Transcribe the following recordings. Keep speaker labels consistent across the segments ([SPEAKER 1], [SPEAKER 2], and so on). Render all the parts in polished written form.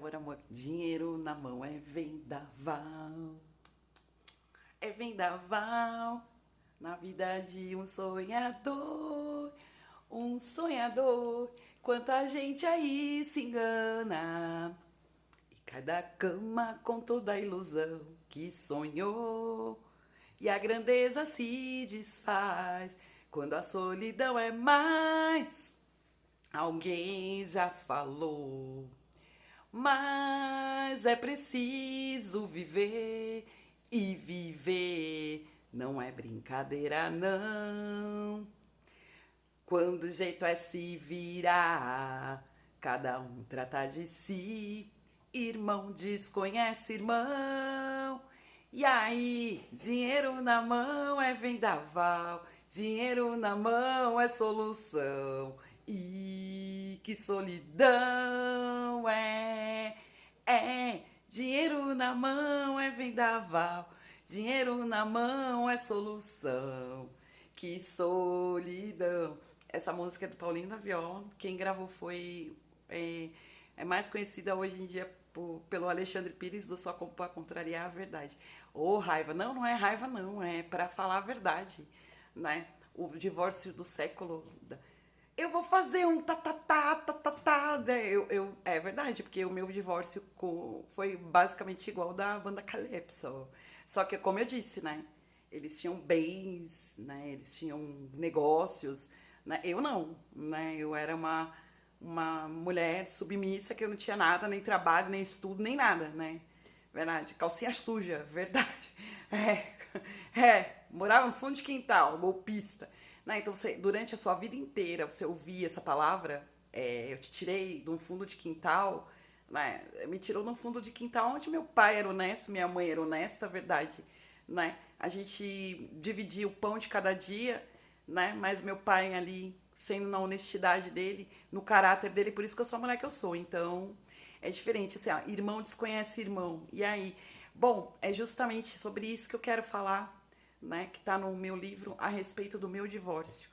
[SPEAKER 1] amor, amor. Dinheiro na mão é vendaval. É vendaval na vida de um sonhador. Um sonhador. Quanta gente aí se engana. E cada cama com toda a ilusão que sonhou. E a grandeza se desfaz quando a solidão é mais. Alguém já falou, mas é preciso viver e viver não é brincadeira, não. Quando o jeito é se virar, cada um trata de si. Irmão desconhece irmão. E aí, dinheiro na mão é vendaval, dinheiro na mão é solução. E que solidão dinheiro na mão é vendaval, dinheiro na mão é solução. Que solidão. Essa música é do Paulinho da Viola. Quem gravou foi. É mais conhecida hoje em dia pelo Alexandre Pires do Só Como Pra Contrariar a Verdade. Ô, raiva. Não, não é raiva, não. É pra falar a verdade. Né? O divórcio do século. Eu vou fazer um tá. Né? É verdade, porque o meu divórcio foi basicamente igual ao da banda Calypso. Só que, como eu disse, né? Eles tinham bens, né? Eles tinham negócios, né? Eu não, né? Eu era uma mulher submissa que eu não tinha nada, nem trabalho, nem estudo, nem nada, né? Verdade. Calcinha suja, verdade. Morava no fundo de quintal, golpista. Né? Então, durante a sua vida inteira, você ouvia essa palavra, eu te tirei de um fundo de quintal, né? Me tirou de um fundo de quintal onde meu pai era honesto, minha mãe era honesta, verdade. Né? A gente dividia o pão de cada dia, né? Mas meu pai ali, sendo na honestidade dele, no caráter dele, por isso que eu sou a mulher que eu sou. Então, é diferente, assim, ó, irmão desconhece irmão. E aí, bom, é justamente sobre isso que eu quero falar, né? Que está no meu livro a respeito do meu divórcio,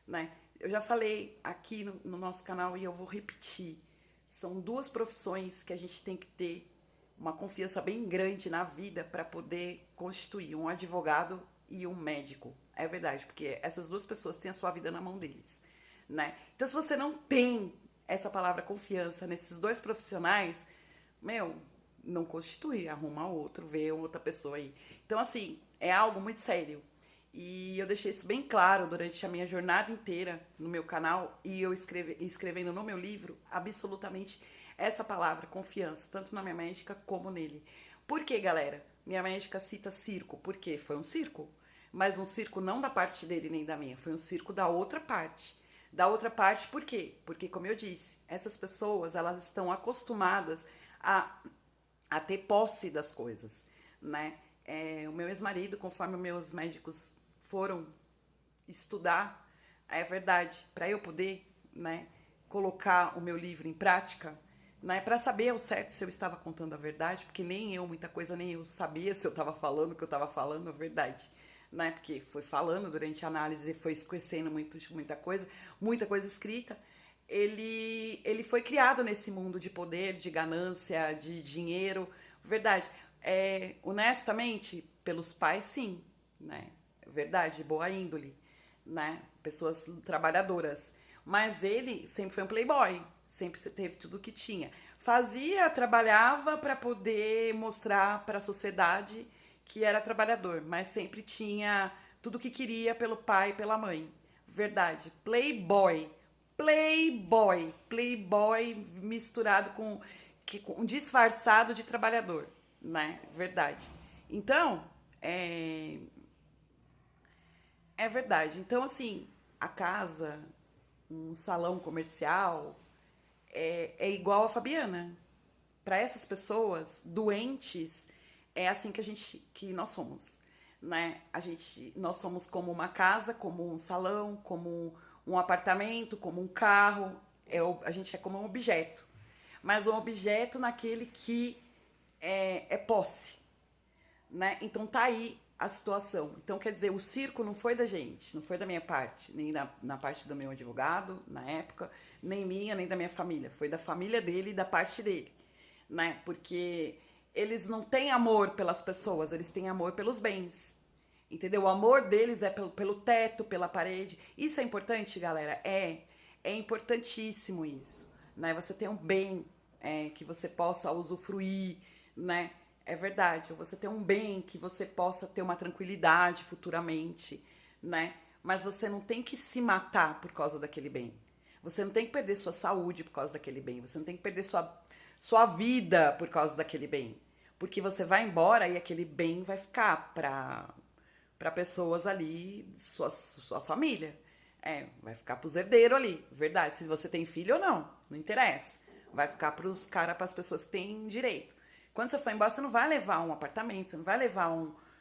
[SPEAKER 1] né? Eu já falei aqui no nosso canal e eu vou repetir. São duas profissões que a gente tem que ter uma confiança bem grande na vida para poder constituir um advogado e um médico. É verdade, porque essas duas pessoas têm a sua vida na mão deles, né? Então, se você não tem essa palavra confiança nesses dois profissionais, meu, não constitui, arruma outro, vê outra pessoa aí. Então, assim, é algo muito sério. E eu deixei isso bem claro durante a minha jornada inteira no meu canal e eu escrevendo no meu livro absolutamente essa palavra, confiança, tanto na minha médica como nele. Por que, galera? Minha médica cita circo, porque foi um circo, mas um circo não da parte dele nem da minha, foi um circo da outra parte. Da outra parte, por quê? Porque, como eu disse, essas pessoas, elas estão acostumadas a ter posse das coisas, né? O meu ex-marido, conforme meus médicos foram estudar, é verdade, para eu poder, né, colocar o meu livro em prática, né, para saber ao certo se eu estava contando a verdade, porque nem eu, muita coisa, nem eu sabia se eu estava falando o que eu estava falando a verdade, né, porque foi falando durante a análise, foi esquecendo muita coisa escrita. Ele foi criado nesse mundo de poder, de ganância, de dinheiro, verdade. Honestamente, pelos pais, sim, né? Verdade, boa índole, né? Pessoas trabalhadoras. Mas ele sempre foi um playboy, sempre teve tudo o que tinha. Fazia, trabalhava para poder mostrar para a sociedade que era trabalhador, mas sempre tinha tudo o que queria pelo pai e pela mãe. Verdade, playboy. Playboy misturado com um disfarçado de trabalhador, né? Verdade. Então, é verdade. Então, assim, a casa, um salão comercial, é igual a Fabiana. Para essas pessoas doentes, é assim que nós somos, né? Nós somos como uma casa, como um salão, como um apartamento, como um carro. A gente é como um objeto, mas um objeto naquele que é posse, né? Então tá aí a situação. Então, quer dizer, o circo não foi da gente, não foi da minha parte, nem na parte do meu advogado, na época, nem minha, nem da minha família. Foi da família dele e da parte dele, né? Porque eles não têm amor pelas pessoas, eles têm amor pelos bens. Entendeu? O amor deles é pelo teto, pela parede. Isso é importante, galera? É importantíssimo isso. Né? Você ter um bem que você possa usufruir, né? É verdade. Ou você ter um bem que você possa ter uma tranquilidade futuramente, né? Mas você não tem que se matar por causa daquele bem. Você não tem que perder sua saúde por causa daquele bem. Você não tem que perder sua vida por causa daquele bem. Porque você vai embora e aquele bem vai ficar para pessoas ali, sua família. Vai ficar pros herdeiros ali, verdade. Se você tem filho ou não, não interessa. Vai ficar pros caras, pras pessoas que têm direito. Quando você for embora, você não vai levar um apartamento, você não vai levar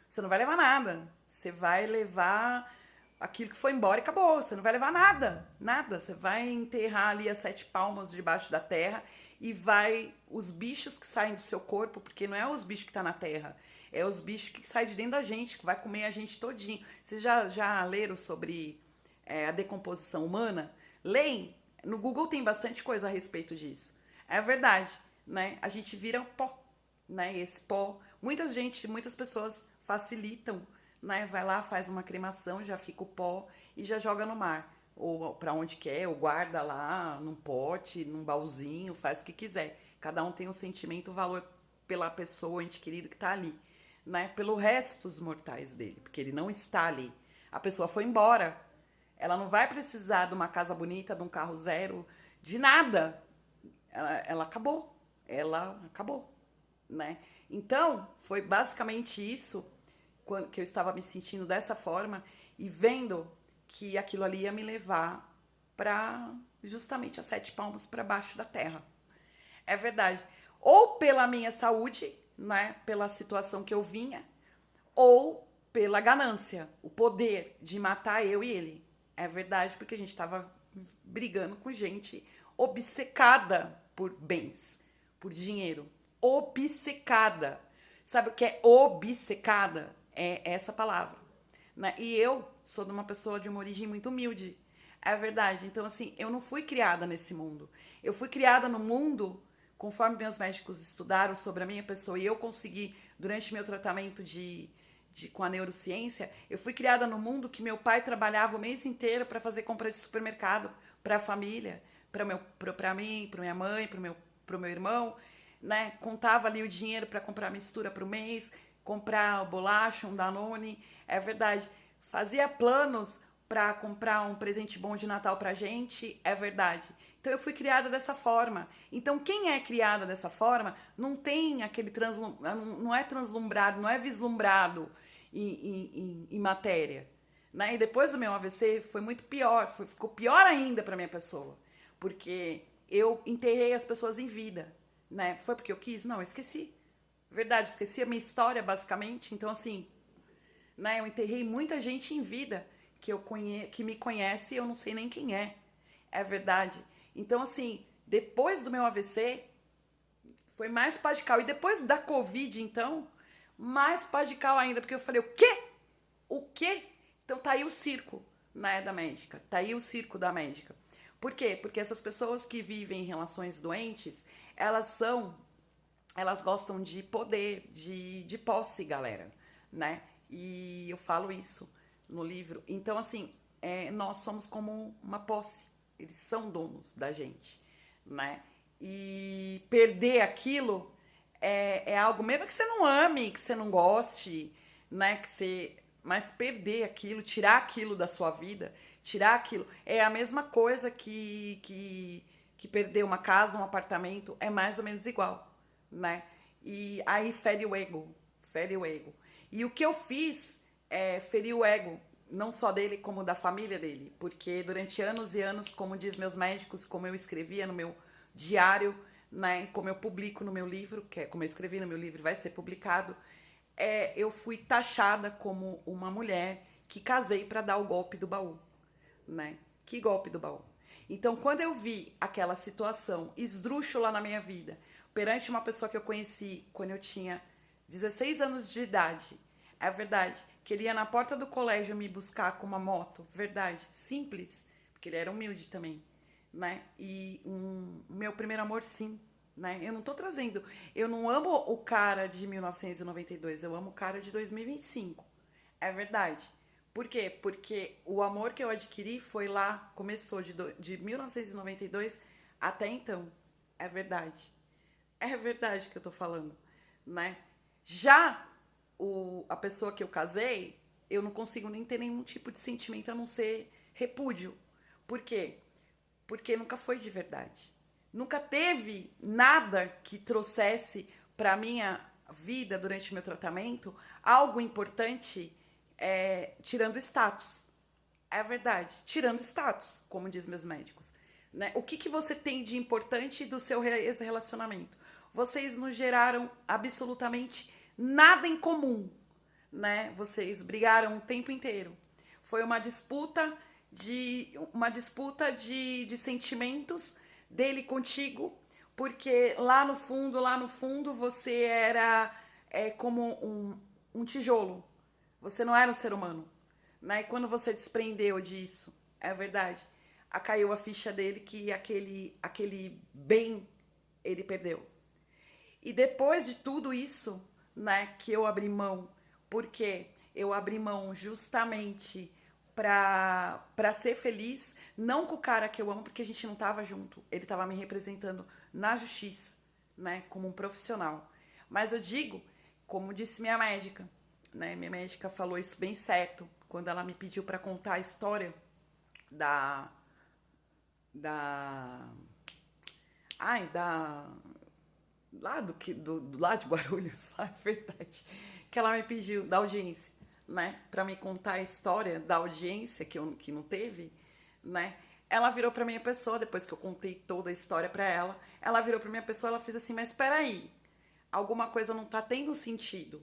[SPEAKER 1] você não vai levar nada. Você vai levar aquilo que foi embora e acabou. Você não vai levar nada, nada. Você vai enterrar ali a 7 palmos debaixo da terra e os bichos que saem do seu corpo, porque não é os bichos que tá na terra, é os bichos que saem de dentro da gente, que vai comer a gente todinho. Vocês já leram sobre a decomposição humana? Leem. No Google tem bastante coisa a respeito disso. É verdade, né? A gente vira pó, né? E esse pó, muitas pessoas facilitam, né? Vai lá, faz uma cremação, já fica o pó e já joga no mar. Ou para onde quer, ou guarda lá num pote, num baúzinho, faz o que quiser. Cada um tem um sentimento, um valor pela pessoa, ente querido que tá ali, né? Pelo resto dos mortais dele, porque ele não está ali. A pessoa foi embora. Ela não vai precisar de uma casa bonita, de um carro zero, de nada. Ela acabou. Ela acabou, né? Então, foi basicamente isso que eu estava me sentindo dessa forma e vendo que aquilo ali ia me levar para justamente a 7 palmos para baixo da terra. É verdade. Ou pela minha saúde, né, pela situação que eu vinha, ou pela ganância, o poder de matar eu e ele. É verdade, porque a gente estava brigando com gente obcecada por bens, por dinheiro. Obcecada. Sabe o que é obcecada? É essa palavra. Né? E eu sou de uma pessoa de uma origem muito humilde. É verdade. Então, assim, eu não fui criada nesse mundo. Eu fui criada no mundo, conforme meus médicos estudaram sobre a minha pessoa, e eu consegui, durante meu tratamento com a neurociência, eu fui criada no mundo que meu pai trabalhava o mês inteiro para fazer compra de supermercado para a família, para mim, para minha mãe, para o meu irmão, né? Contava ali o dinheiro para comprar mistura para o mês, comprar bolacha, um Danone, é verdade. Fazia planos para comprar um presente bom de Natal pra gente, é verdade. Então eu fui criada dessa forma. Então quem é criada dessa forma não tem aquele não é translumbrado, não é vislumbrado em matéria. Né? E depois do meu AVC foi muito pior, ficou pior ainda para minha pessoa, porque eu enterrei as pessoas em vida. Né? Foi porque eu quis? Não, eu esqueci. Verdade, esqueci a minha história basicamente. Então assim, né, eu enterrei muita gente em vida que me conhece e eu não sei nem quem é. É verdade. Então, assim, depois do meu AVC, foi mais pá de cal. E depois da Covid, então, mais pá de cal ainda. Porque eu falei, o quê? O quê? Então tá aí o circo, né, da médica. Tá aí o circo da médica. Por quê? Porque essas pessoas que vivem em relações doentes, elas gostam de poder, de posse, galera, né? E eu falo isso no livro. Então, assim, nós somos como uma posse. Eles são donos da gente, né? E perder aquilo é algo, mesmo que você não ame, que você não goste, né? Mas perder aquilo, tirar aquilo da sua vida, tirar aquilo, é a mesma coisa que perder uma casa, um apartamento, é mais ou menos igual, né? E aí fere o ego, fere o ego. E o que eu fiz ferir o ego, não só dele, como da família dele. Porque durante anos e anos, como diz meus médicos, como eu escrevia no meu diário, né, como eu publico no meu livro, como eu escrevi no meu livro, vai ser publicado, eu fui taxada como uma mulher que casei para dar o golpe do baú. Né? Que golpe do baú. Então, quando eu vi aquela situação esdrúxula na minha vida, perante uma pessoa que eu conheci quando eu tinha 16 anos de idade, é verdade, que ele ia na porta do colégio me buscar com uma moto, verdade, simples, porque ele era humilde também, né? E meu primeiro amor, sim, né? Eu não tô trazendo, eu não amo o cara de 1992, eu amo o cara de 2025. É verdade. Por quê? Porque o amor que eu adquiri foi lá, começou de 1992 até então. É verdade. É verdade que eu tô falando, né? Já a pessoa que eu casei, eu não consigo nem ter nenhum tipo de sentimento a não ser repúdio. Por quê? Porque nunca foi de verdade. Nunca teve nada que trouxesse para minha vida durante o meu tratamento algo importante, tirando status. É verdade, tirando status, como diz meus médicos. Né? O que você tem de importante do seu relacionamento? Vocês não geraram absolutamente nada em comum, né? Vocês brigaram o tempo inteiro. Foi uma disputa de sentimentos dele contigo, porque lá no fundo, você era como um tijolo. Você não era um ser humano. Né? E quando você desprendeu disso, é verdade, caiu a ficha dele que aquele bem ele perdeu. E depois de tudo isso, né, que eu abri mão, porque eu abri mão justamente pra ser feliz, não com o cara que eu amo, porque a gente não tava junto. Ele tava me representando na justiça, né, como um profissional. Mas eu digo, como disse minha médica, né, minha médica falou isso bem certo, quando ela me pediu para contar a história da da ai, da lá do lá de Guarulhos, lá, é verdade, que ela me pediu da audiência, né, para me contar a história da audiência que não teve, né? Ela virou para minha pessoa depois que eu contei toda a história para ela. Ela virou para minha pessoa, ela fez assim: "Mas espera aí, alguma coisa não tá tendo sentido.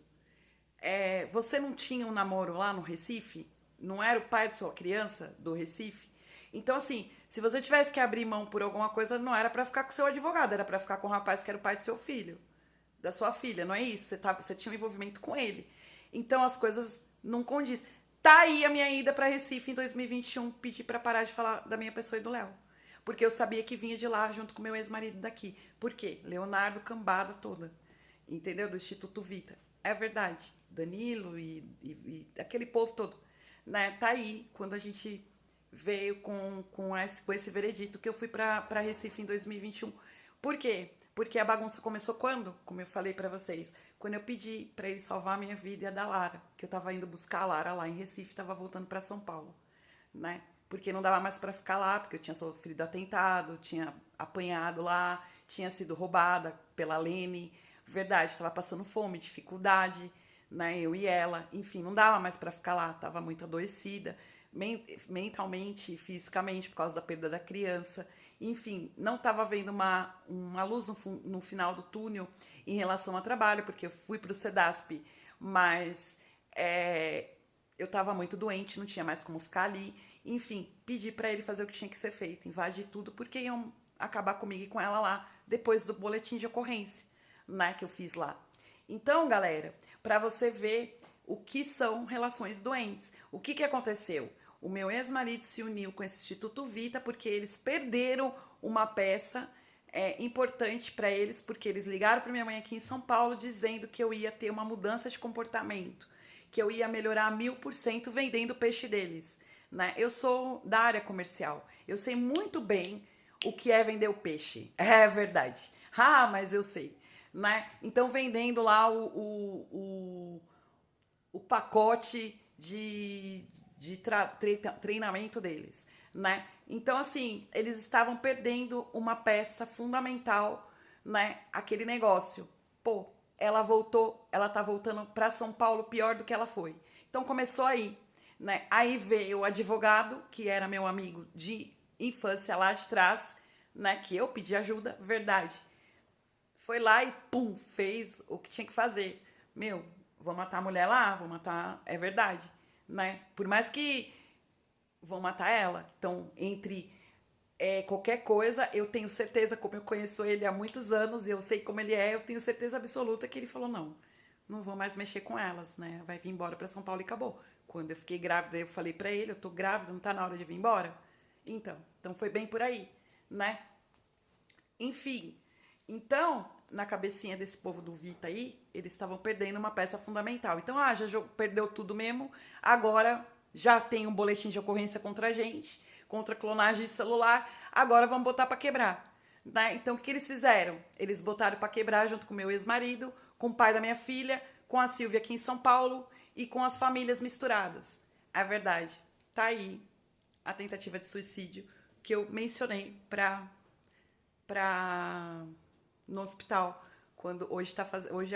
[SPEAKER 1] Você não tinha um namoro lá no Recife? Não era o pai de sua criança do Recife? Então, assim, se você tivesse que abrir mão por alguma coisa, não era pra ficar com seu advogado, era pra ficar com o rapaz que era o pai do seu filho, da sua filha, não é isso? Você tinha um envolvimento com ele. Então, as coisas não condiz. Tá aí a minha ida pra Recife em 2021, pedir pra parar de falar da minha pessoa e do Léo. Porque eu sabia que vinha de lá junto com meu ex-marido daqui. Por quê? Leonardo Cambada toda. Entendeu? Do Instituto Vita. É verdade. Danilo e aquele povo todo. Né? Tá aí quando a gente veio com esse veredito que eu fui para Recife em 2021. Por quê? Porque a bagunça começou quando? Como eu falei para vocês, quando eu pedi para ele salvar a minha vida e a da Lara, que eu tava indo buscar a Lara lá em Recife, tava voltando para São Paulo, né? Porque não dava mais para ficar lá, porque eu tinha sofrido atentado, tinha apanhado lá, tinha sido roubada pela Lene, verdade, estava passando fome, dificuldade, né? Eu e ela, enfim, não dava mais para ficar lá, estava muito adoecida, mentalmente, fisicamente, por causa da perda da criança. Enfim, não estava vendo uma luz no final do túnel em relação ao trabalho, porque eu fui para o CEDASP, mas eu estava muito doente, não tinha mais como ficar ali. Enfim, pedi para ele fazer o que tinha que ser feito, invadir tudo, porque iam acabar comigo e com ela lá, depois do boletim de ocorrência, né, que eu fiz lá. Então, galera, para você ver o que são relações doentes. O que aconteceu? O meu ex-marido se uniu com esse Instituto Vita porque eles perderam uma peça importante para eles, porque eles ligaram para minha mãe aqui em São Paulo dizendo que eu ia ter uma mudança de comportamento, que eu ia melhorar 1000% vendendo o peixe deles. Né? Eu sou da área comercial, eu sei muito bem o que é vender o peixe. É verdade. Ah, mas eu sei. Né? Então, vendendo lá o pacote de treinamento deles, né? Então, assim, eles estavam perdendo uma peça fundamental, né? Aquele negócio. Pô, ela tá voltando para São Paulo pior do que ela foi. Então, começou aí, né? Aí veio o advogado, que era meu amigo de infância lá de trás, né? Que eu pedi ajuda, verdade. Foi lá e, pum, fez o que tinha que fazer. Meu, vou matar a mulher lá, vou matar. É verdade, né? Por mais que vão matar ela. Então, entre qualquer coisa, eu tenho certeza, como eu conheço ele há muitos anos e eu sei como ele é, eu tenho certeza absoluta que ele falou: não, não vou mais mexer com elas, né? Vai vir embora para São Paulo e acabou. Quando eu fiquei grávida, eu falei para ele: eu tô grávida, não tá na hora de vir embora? Então foi bem por aí, né? Enfim. Então, na cabecinha desse povo do Vita aí, eles estavam perdendo uma peça fundamental. Então, já perdeu tudo mesmo, agora já tem um boletim de ocorrência contra a gente, contra clonagem de celular, agora vamos botar para quebrar. Né? Então, o que eles fizeram? Eles botaram para quebrar junto com o meu ex-marido, com o pai da minha filha, com a Silvia aqui em São Paulo e com as famílias misturadas. É verdade. Tá aí a tentativa de suicídio que eu mencionei para no hospital, quando hoje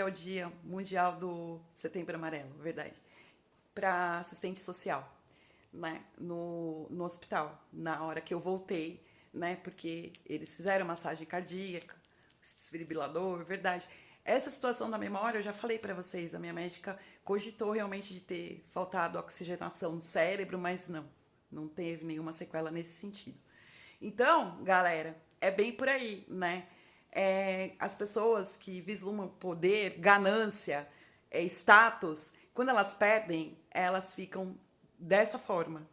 [SPEAKER 1] é o Dia Mundial do Setembro Amarelo, verdade, para assistente social, né, no hospital, na hora que eu voltei, né, porque eles fizeram massagem cardíaca, desfibrilador, verdade. Essa situação da memória, eu já falei para vocês, a minha médica cogitou realmente de ter faltado oxigenação no cérebro, mas não teve nenhuma sequela nesse sentido. Então, galera, é bem por aí, né? As pessoas que vislumbram poder, ganância, status, quando elas perdem, elas ficam dessa forma,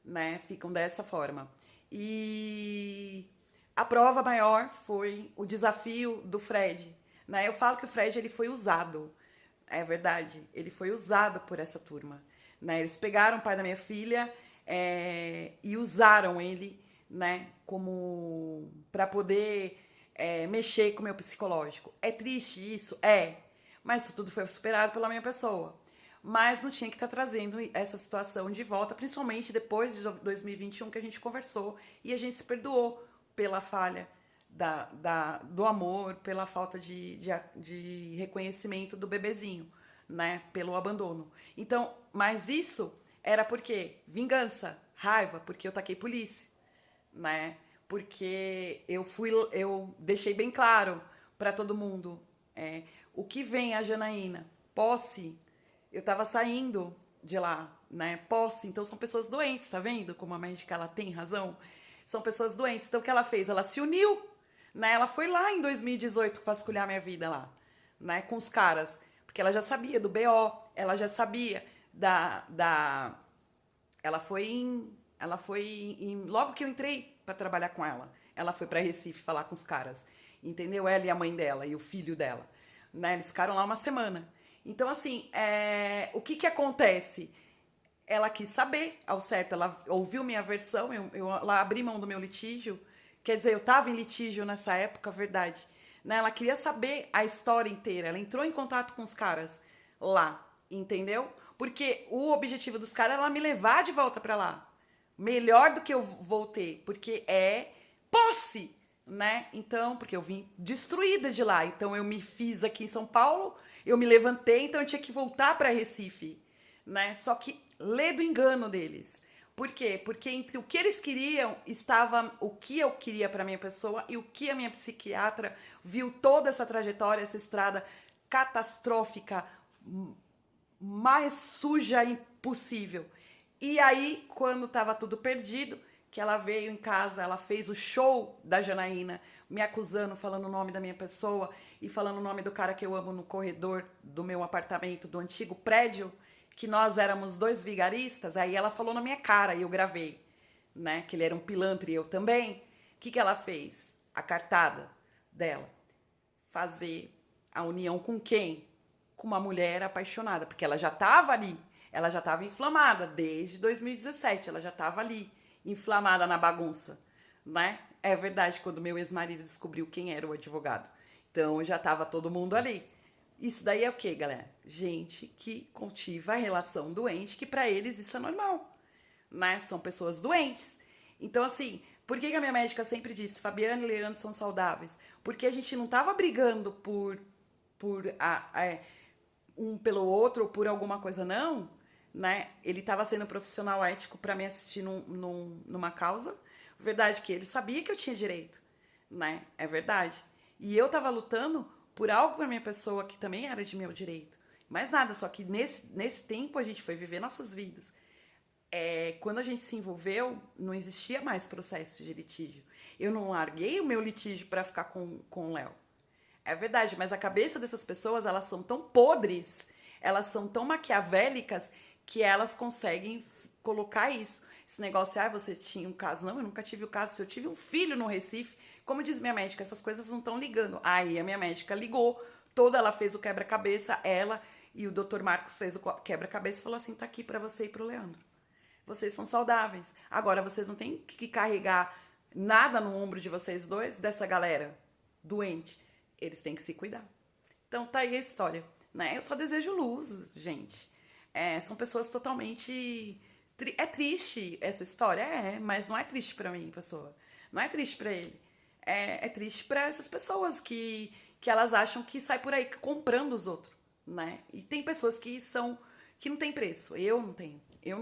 [SPEAKER 1] né? Ficam dessa forma. E a prova maior foi o desafio do Fred, né? Eu falo que o Fred ele foi usado, é verdade, ele foi usado por essa turma, né? Eles pegaram o pai da minha filha e usaram ele, né? Como para poder mexer com o meu psicológico. É triste isso? Mas isso tudo foi superado pela minha pessoa. Mas não tinha que estar trazendo essa situação de volta, principalmente depois de 2021 que a gente conversou e a gente se perdoou pela falha do amor, pela falta de reconhecimento do bebezinho, né? Pelo abandono. Então, mas isso era porque vingança, raiva, porque eu taquei polícia, né? Porque eu deixei bem claro para todo mundo o que vem a Janaína, posse. Eu tava saindo de lá, né? Posse, então são pessoas doentes, tá vendo? Como a médica ela tem razão. São pessoas doentes. Então o que ela fez? Ela se uniu, né? Ela foi lá em 2018 vasculhar minha vida lá, né? Com os caras, porque ela já sabia do BO, ela já sabia da ela foi logo que eu entrei para trabalhar com ela. Ela foi para Recife falar com os caras, entendeu? Ela e a mãe dela e o filho dela, né? Eles ficaram lá uma semana. Então, assim, o que acontece? Ela quis saber ao certo, ela ouviu minha versão, ela abri mão do meu litígio, quer dizer, eu estava em litígio nessa época, verdade. Né? Ela queria saber a história inteira, ela entrou em contato com os caras lá, entendeu? Porque o objetivo dos caras era me levar de volta para lá. Melhor do que eu voltei, porque é posse, né? Então, porque eu vim destruída de lá, então eu me fiz aqui em São Paulo, eu me levantei, então eu tinha que voltar para Recife, né? Só que lê do engano deles. Por quê? Porque entre o que eles queriam estava o que eu queria para minha pessoa e o que a minha psiquiatra viu toda essa trajetória, essa estrada catastrófica, mais suja impossível. E aí, quando estava tudo perdido, que ela veio em casa, ela fez o show da Janaína, me acusando, falando o nome da minha pessoa e falando o nome do cara que eu amo no corredor do meu apartamento, do antigo prédio, que nós éramos dois vigaristas. Aí ela falou na minha cara e eu gravei, né? Que ele era um pilantra e eu também. O que ela fez? A cartada dela. Fazer a união com quem? Com uma mulher apaixonada, porque ela já estava ali, ela já estava inflamada desde 2017, ela já estava ali, inflamada na bagunça, né? É verdade, quando meu ex-marido descobriu quem era o advogado. Então já estava todo mundo ali. Isso daí é o quê, galera? Gente que cultiva a relação doente, que para eles isso é normal, né? São pessoas doentes. Então, assim, por que a minha médica sempre disse, Fabiana e Leandro são saudáveis? Porque a gente não estava brigando por um pelo outro ou por alguma coisa, não, né? Ele estava sendo profissional ético para me assistir numa causa. Verdade que ele sabia que eu tinha direito, né? É verdade. E eu estava lutando por algo para minha pessoa que também era de meu direito. Mais nada, só que nesse tempo a gente foi viver nossas vidas. Quando a gente se envolveu, não existia mais processo de litígio. Eu não larguei o meu litígio para ficar com o Léo. É verdade, mas a cabeça dessas pessoas, elas são tão podres, elas são tão maquiavélicas que elas conseguem colocar isso. Esse negócio, você tinha um caso. Não, eu nunca tive o caso. Se eu tive um filho no Recife, como diz minha médica, essas coisas não estão ligando. Aí a minha médica ligou, ela fez o quebra-cabeça, ela e o Dr. Marcos fez o quebra-cabeça e falou assim, tá aqui pra você e pro Leandro. Vocês são saudáveis. Agora, vocês não têm que carregar nada no ombro de vocês dois, dessa galera doente. Eles têm que se cuidar. Então, tá aí a história. Né? Eu só desejo luz, gente. São pessoas totalmente... É triste essa história? Mas não é triste pra mim, pessoa. Não é triste pra ele. É triste pra essas pessoas que elas acham que sai por aí comprando os outros, né? E tem pessoas que não tem preço. Eu não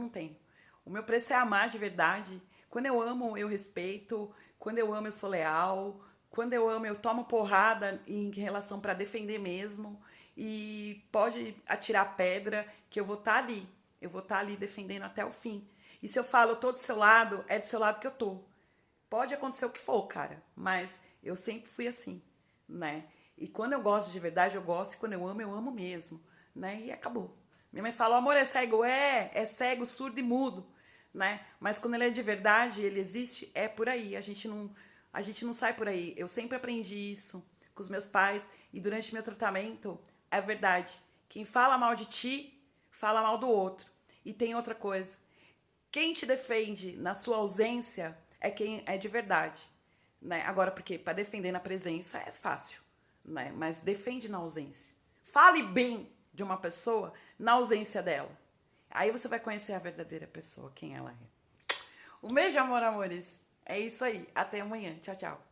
[SPEAKER 1] tenho. O meu preço é amar de verdade. Quando eu amo, eu respeito. Quando eu amo, eu sou leal. Quando eu amo, eu tomo porrada em relação para defender mesmo. E pode atirar pedra, que eu vou estar ali. Eu vou estar ali defendendo até o fim. E se eu falo, eu tô do seu lado, é do seu lado que eu tô. Pode acontecer o que for, cara. Mas eu sempre fui assim, né? E quando eu gosto de verdade, eu gosto. E quando eu amo mesmo, né? E acabou. Minha mãe fala, o amor é cego. É cego, surdo e mudo, né? Mas quando ele é de verdade, ele existe, é por aí. A gente não sai por aí. Eu sempre aprendi isso com os meus pais. E durante meu tratamento, é verdade. Quem fala mal de ti, fala mal do outro. E tem outra coisa. Quem te defende na sua ausência é quem é de verdade, né? Agora, porque para defender na presença é fácil, né? Mas defende na ausência. Fale bem de uma pessoa na ausência dela. Aí você vai conhecer a verdadeira pessoa, quem ela é. Um beijo, amor, amores. É isso aí. Até amanhã. Tchau, tchau.